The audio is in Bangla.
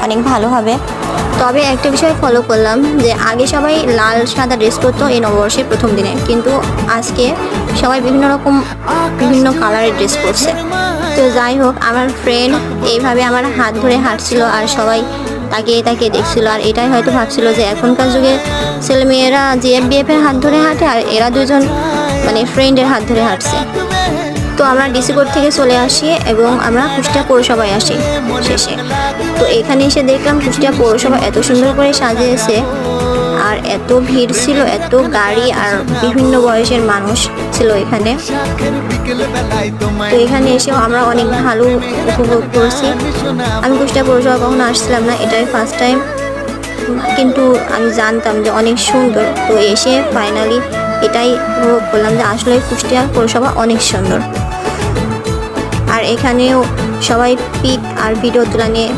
অনেক ভালো হবে। তবে একটা বিষয় ফলো করলাম যে আগে সবাই লাল সাদা ড্রেস করতো এই নববর্ষের প্রথম দিনে, কিন্তু আজকে সবাই বিভিন্ন কালারের ড্রেস করছে। তো যাই হোক, আমার ফ্রেন্ড এইভাবে আমার হাত ধরে হাঁটছিল আর সবাই তাকিয়ে তাকিয়ে দেখছিল, আর এটাই হয়তো ভাবছিল যে এখনকার যুগে ছেলেমেয়েরা জিএফবিএফ এর হাত ধরে হাঁটে আর এরা দুজন মানে ফ্রেন্ডের হাত ধরে হাঁটছে। তো আমরা ডিসি কোর্ট থেকে চলে আসি এবং আমরা কুষ্টিয়া পৌরসভায় আসি শেষে। তো এখানে এসে দেখলাম কুষ্টিয়া পৌরসভা এত সুন্দর করে সাজিয়েছে আর এত ভিড় ছিল, এত গাড়ি আর বিভিন্ন বয়সের মানুষ ছিল এখানে। তো এখানে এসেও আমরা অনেক ভালো উপভোগ করছি। আমি কুষ্টিয়া পৌরসভা কখনো আসছিলাম না, এটাই ফার্স্ট টাইম, কিন্তু আমি জানতাম যে অনেক সুন্দর। তো এসে ফাইনালি এটাই উপভোগ করলাম যে আসলে কুষ্টিয়া পৌরসভা অনেক সুন্দর। আর এখানেও সবাই পিক আর ভিডিও তোলা নিয়ে